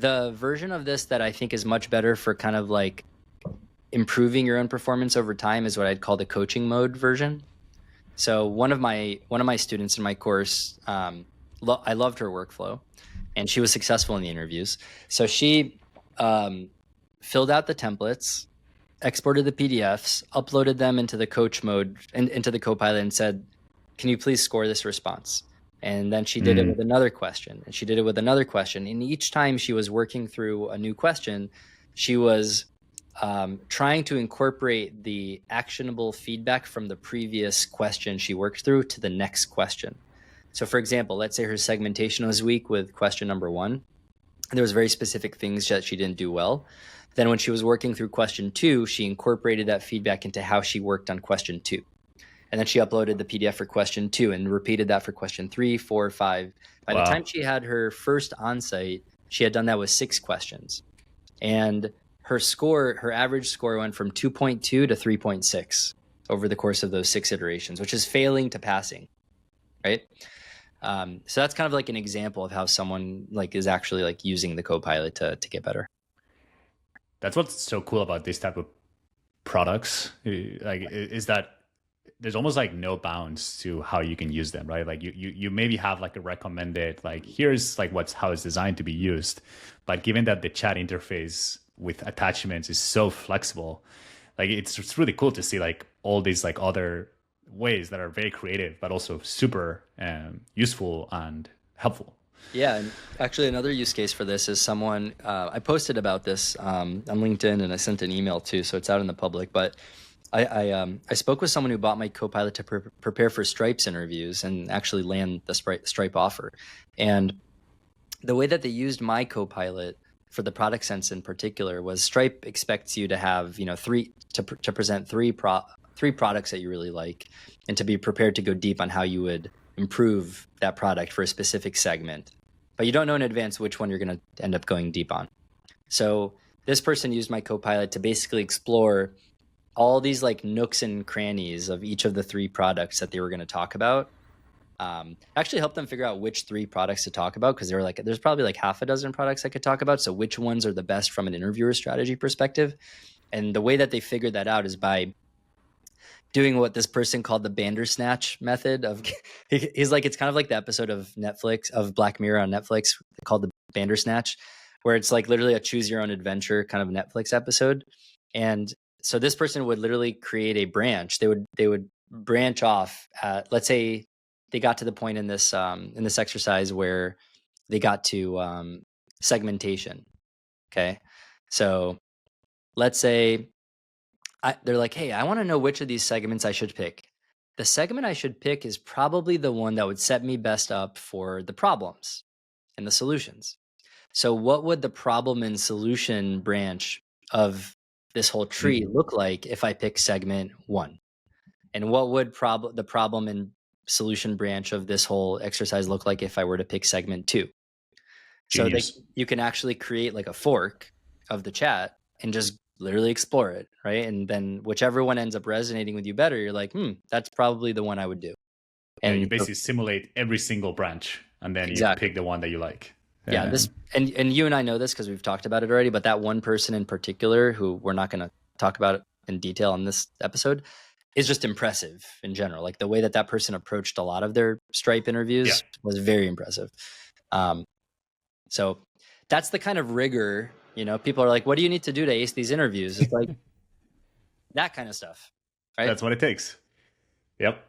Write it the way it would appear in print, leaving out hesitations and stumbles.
The version of this that I think is much better for kind of like improving your own performance over time is what I'd call the coaching mode version. So one of my students in my course, I loved her workflow, and she was successful in the interviews. So she filled out the templates, exported the PDFs, uploaded them into the coach mode and into the Copilot, and said, "Can you please score this response?" And then she did it with another question, and she did it with another question. And each time she was working through a new question, she was trying to incorporate the actionable feedback from the previous question she worked through to the next question. So for example, let's say her segmentation was weak with question number 1, and there was very specific things that she didn't do well. Then when she was working through question 2, she incorporated that feedback into how she worked on question 2. And then she uploaded the PDF for question 2 and repeated that for question 3, 4, 5. By the time she had her first onsite, she had done that with 6 questions. And her score, her average score went from 2.2 to 3.6 over the course of those 6 iterations, which is failing to passing, right? So that's kind of like an example of how someone like is actually like using the Copilot to get better. That's what's so cool about this type of products, like, is that there's almost like no bounds to how you can use them, right? Like you maybe have like a recommended, like here's like how it's designed to be used. But given that the chat interface with attachments is so flexible, like it's really cool to see like all these like other ways that are very creative, but also super useful and helpful. Yeah, and actually another use case for this is someone, I posted about this on LinkedIn, and I sent an email too, so it's out in the public, but I spoke with someone who bought my Copilot to prepare for Stripe's interviews and actually land the Stripe offer. And the way that they used my Copilot for the product sense in particular was Stripe expects you to have, to present three products that you really like, and to be prepared to go deep on how you would improve that product for a specific segment. But you don't know in advance which one you're going to end up going deep on. So this person used my Copilot to basically explore all these like nooks and crannies of each of the 3 products that they were going to talk about. Actually helped them figure out which 3 products to talk about, because they were like, there's probably like half a dozen products I could talk about. So which ones are the best from an interviewer strategy perspective? And the way that they figured that out is by doing what this person called the Bandersnatch method of, he's like, it's kind of like the episode of Netflix, of Black Mirror on Netflix called the Bandersnatch, where it's like literally a choose your own adventure kind of Netflix episode. And so this person would literally create a branch. They would branch off at, let's say they got to the point in this exercise where they got to segmentation. Okay. So let's say they're like, hey, I want to know which of these segments I should pick. The segment I should pick is probably the one that would set me best up for the problems and the solutions. So what would the problem and solution branch of this whole tree look like if I pick segment 1? And what would the problem and solution branch of this whole exercise look like if I were to pick segment 2? So you can actually create like a fork of the chat and just literally explore it, right? And then whichever one ends up resonating with you better, you're like, that's probably the one I would do. And you basically simulate every single branch, and then you pick the one that you like. Yeah, this and you and I know this because we've talked about it already, but that one person in particular, who we're not going to talk about it in detail in this episode, is just impressive in general. Like the way that person approached a lot of their Stripe interviews was very impressive. So that's the kind of rigor, people are like, what do you need to do to ace these interviews? It's like that kind of stuff, right? That's what it takes. Yep.